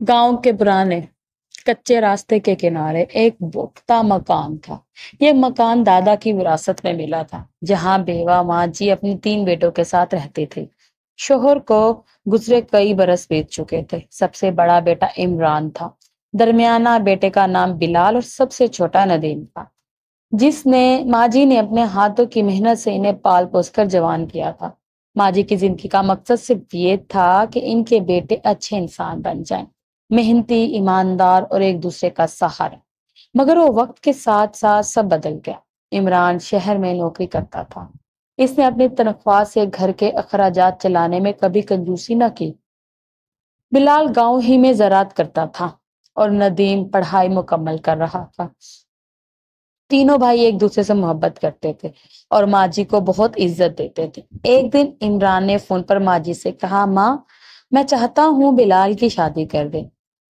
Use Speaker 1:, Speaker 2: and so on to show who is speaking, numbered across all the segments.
Speaker 1: गांव के पुराने कच्चे रास्ते के किनारे एक पुख्ता मकान था। ये मकान दादा की विरासत में मिला था, जहां बेवा माँ जी अपनी 3 बेटों के साथ रहती थी। शोहर को गुजरे कई बरस बीत चुके थे। सबसे बड़ा बेटा इमरान था, दरमियाना बेटे का नाम बिलाल और सबसे छोटा नदीम था, जिसने माँ जी ने अपने हाथों की मेहनत से इन्हें पाल पोस कर जवान किया था। माँ जी की जिंदगी का मकसद सिर्फ ये था कि इनके बेटे अच्छे इंसान बन जाएं, मेहनती, ईमानदार और एक दूसरे का सहारा। मगर वो वक्त के साथ साथ सब बदल गया। इमरान शहर में नौकरी करता था। इसने अपनी तनख्वाह से घर के अखराजात चलाने में कभी कंजूसी न की। बिलाल गांव ही में ज़राअत करता था और नदीम पढ़ाई मुकम्मल कर रहा था। तीनों भाई एक दूसरे से मोहब्बत करते थे और माँ जी को बहुत इज्जत देते थे। एक दिन इमरान ने फोन पर माँ जी से कहा, माँ, मैं चाहता हूँ बिलाल की शादी कर दे।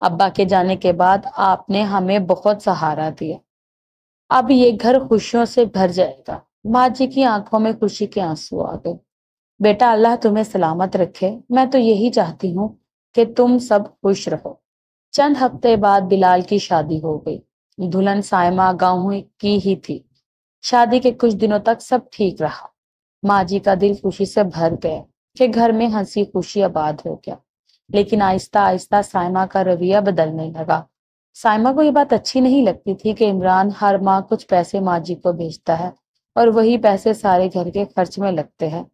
Speaker 1: अब्बा के जाने के बाद आपने हमें बहुत सहारा दिया। अब ये घर खुशियों से भर जाएगा। माँ जी की आंखों में खुशी के आंसू आ गए। बेटा, अल्लाह तुम्हें सलामत रखे। मैं तो यही चाहती हूँ कि तुम सब खुश रहो। चंद हफ्ते बाद बिलाल की शादी हो गई। दुल्हन साइमा गांव की ही थी। शादी के कुछ दिनों तक सब ठीक रहा। माँ जी का दिल खुशी से भर गया कि घर में हंसी खुशी आबाद हो गया। लेकिन आहिस्ता आहिस्ता साइमा का रवैया बदलने लगा। साइमा को ये बात अच्छी नहीं लगती थी कि इमरान हर माह कुछ पैसे माँ जी को भेजता है और वही पैसे सारे घर के खर्च में लगते हैं।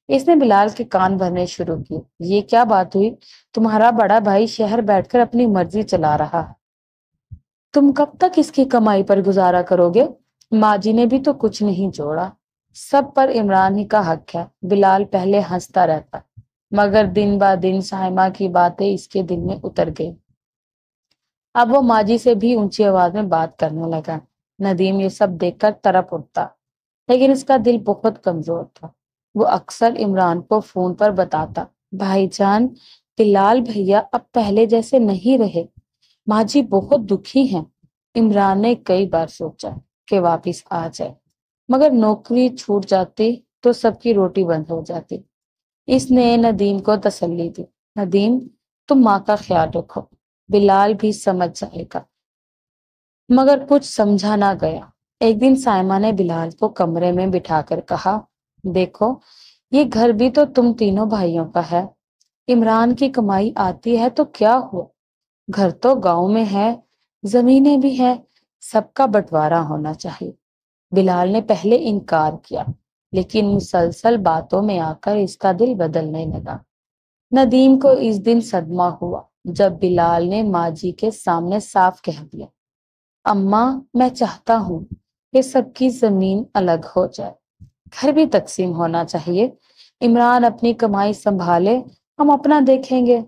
Speaker 1: इसने बिलाल के कान भरने शुरू किए। ये क्या बात हुई? तुम्हारा बड़ा भाई शहर बैठकर अपनी मर्जी चला रहा है, तुम कब तक इसकी कमाई पर गुजारा करोगे? माँ जी ने भी तो कुछ नहीं जोड़ा। सब पर इमरान ही का हक है। बिलाल पहले हंसता रहता, मगर दिन ब दिन साइमा की बातें इसके दिल में उतर गई। अब वो माँ जी से भी ऊंची आवाज में बात करने लगा। नदीम ये सब देखकर तड़प उठता, लेकिन इसका दिल बहुत कमजोर था। वो अक्सर इमरान को फोन पर बताता, भाईजान, बिलाल भैया अब पहले जैसे नहीं रहे। माँ जी बहुत दुखी हैं। इमरान ने कई बार सोचा कि वापिस आ जाए, मगर नौकरी छूट जाती तो सबकी रोटी बंद हो जाती। इसने नदीम को तसल्ली दी, नदीम, तुम माँ का ख्याल रखो, बिलाल भी समझ जाएगा। मगर कुछ समझा ना गया। एक दिन साइमा ने बिलाल को कमरे में बिठाकर कहा, देखो, ये घर भी तो तुम तीनों भाइयों का है। इमरान की कमाई आती है तो क्या हुआ, घर तो गांव में है, जमीनें भी है, सबका बंटवारा होना चाहिए। बिलाल ने पहले इनकार किया, लेकिन मुसलसल बातों में आकर इसका दिल बदलने लगा। नदीम को इस दिन सदमा हुआ जब बिलाल ने माँ जी के सामने साफ कह दिया, अम्मा, मैं चाहता हूँ कि सबकी जमीन अलग हो जाए, घर भी तकसीम होना चाहिए। इमरान अपनी कमाई संभाले, हम अपना देखेंगे।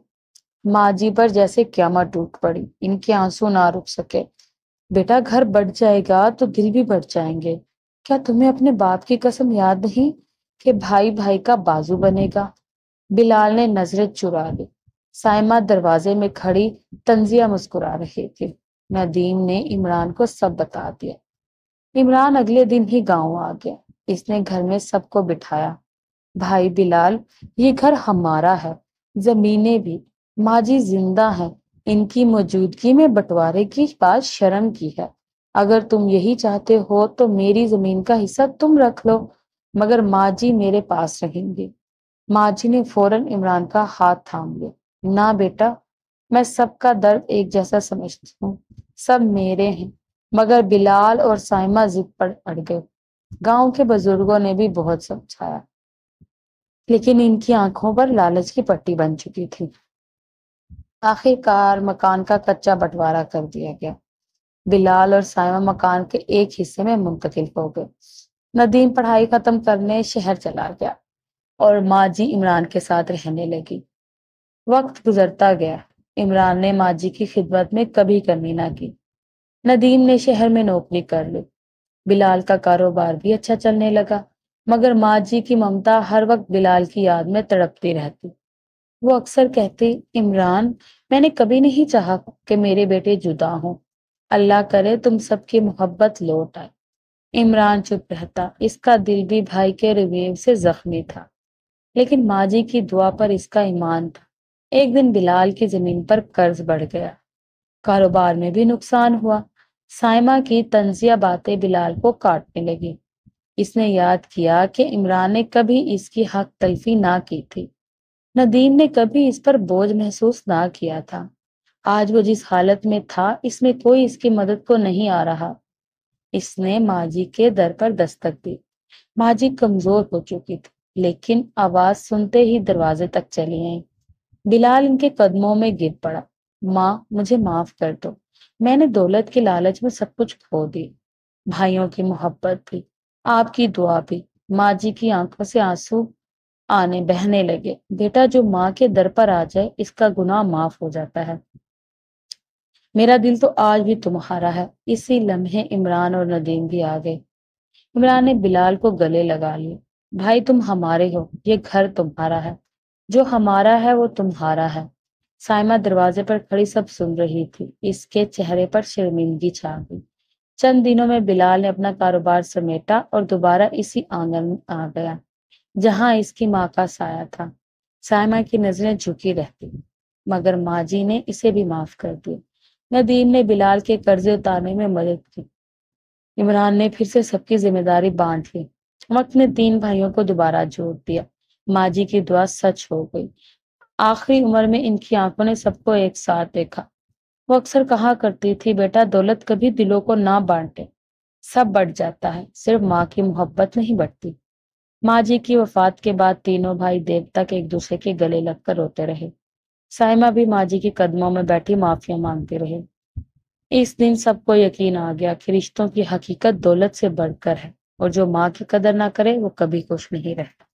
Speaker 1: माँ जी पर जैसे क्यामत टूट पड़ी। इनके आंसू ना रुक सके। बेटा, घर बढ़ जाएगा तो दिल भी बढ़ जाएंगे। क्या तुम्हें अपने बाप की कसम याद नहीं कि भाई भाई का बाजू बनेगा? बिलाल ने नजरें चुरा ली। साइमा दरवाजे में खड़ी तंजिया मुस्कुरा रही थी। नदीम ने इमरान को सब बता दिया। इमरान अगले दिन ही गांव आ गया। इसने घर में सबको बिठाया। भाई बिलाल, ये घर हमारा है, जमीनें भी। माँ जी जिंदा है, इनकी मौजूदगी में बंटवारे की बात शर्म की है। अगर तुम यही चाहते हो तो मेरी जमीन का हिस्सा तुम रख लो, मगर माँ जी मेरे पास रहेंगी। माँ जी ने फौरन इमरान का हाथ थाम लिया। ना बेटा, मैं सबका दर्द एक जैसा समझती हूँ, सब मेरे हैं। मगर बिलाल और साइमा जिद पर अड़ गए। गांव के बुजुर्गों ने भी बहुत समझाया, लेकिन इनकी आंखों पर लालच की पट्टी बन चुकी थी। आखिरकार मकान का कच्चा बंटवारा कर दिया गया। बिलाल और साइमा मकान के एक हिस्से में मुंतकिल हो गए। नदीम पढ़ाई खत्म करने शहर चला गया और माँ जी इमरान के साथ रहने लगी। वक्त गुजरता गया। इमरान ने माँ जी की खिदमत में कभी कमी ना की। नदीम ने शहर में नौकरी कर ली। बिलाल का कारोबार भी अच्छा चलने लगा, मगर माँ जी की ममता हर वक्त बिलाल की याद में तड़पती रहती। वो अक्सर कहती, इमरान, मैंने कभी नहीं चाहा कि मेरे बेटे जुदा हों। अल्लाह करे तुम सबकी मोहब्बत लौट आए। इमरान चुप रहता। इसका दिल भी भाई के रवैये से जख्मी था, लेकिन माँ जी की दुआ पर इसका ईमान था। ایک دن بلال کی زمین پر قرض بڑھ گیا، کاروبار میں بھی نقصان ہوا۔ سائمہ کی طنزیہ باتیں بلال کو کاٹنے لگی۔ اس نے یاد کیا کہ عمران نے کبھی اس کی حق تلفی نہ کی تھی، ندیم نے کبھی اس پر بوجھ محسوس نہ کیا تھا۔ آج وہ جس حالت میں تھا، اس میں کوئی اس کی مدد کو نہیں آ رہا۔ اس نے ماجی کے در پر دستک دی۔ ماجی کمزور ہو چکی تھی، لیکن آواز سنتے ہی دروازے تک چلی آئی۔ بلال ان کے قدموں میں گر پڑا۔ ماں، مجھے معاف کر دو، میں نے دولت کے لالچ میں سب کچھ کھو دی، بھائیوں کی محبت بھی، آپ کی دعا بھی۔ ماجی کی آنکھوں سے آنسو بہنے لگے۔ بیٹا، جو ماں کے در پر آ جائے اس کا گناہ معاف ہو جاتا ہے۔ میرا دل تو آج بھی تمہارا ہے۔ اسی لمحے عمران اور ندیم بھی آ گئے۔ عمران نے بلال کو گلے لگا لیا۔ بھائی، تم ہمارے ہو، یہ گھر تمہارا ہے، جو ہمارا ہے وہ تمہارا ہے۔ سائمہ دروازے پر کھڑی سب سن رہی تھی۔ اس کے چہرے پر شرمندگی چھا گئی۔ چند دنوں میں بلال نے اپنا کاروبار سمیٹا اور دوبارہ اسی آنگن میں آ گیا جہاں اس کی ماں کا سایہ تھا۔ سائمہ کی نظریں جھکی رہتی، مگر ماجی نے اسے بھی معاف کر دیا۔ ندیم نے بلال کے قرضے اتارنے میں مدد کی۔ عمران نے پھر سے سب کی ذمہ داری بانٹ لی۔ وقت نے تین بھائیوں کو دوبارہ جوڑ دیا۔ ماجی کی دعا سچ ہو گئی۔ آخری عمر میں ان کی آنکھوں نے سب کو ایک ساتھ دیکھا۔ وہ اکثر کہا کرتی تھی، بیٹا، دولت کبھی دلوں کو نہ بانٹے، سب بٹ جاتا ہے، صرف ماں کی محبت نہیں بٹتی۔ ماں جی کی وفات کے بعد تینوں بھائی دیر تک ایک دوسرے کے گلے لگ کر روتے رہے۔ سائمہ بھی ماں جی کے قدموں میں بیٹھی معافیا مانگتے رہے۔ اس دن سب کو یقین آ گیا کہ رشتوں کی حقیقت دولت سے بڑھ کر ہے، اور جو ماں کی قدر نہ کرے وہ کبھی خوش نہیں رہتا۔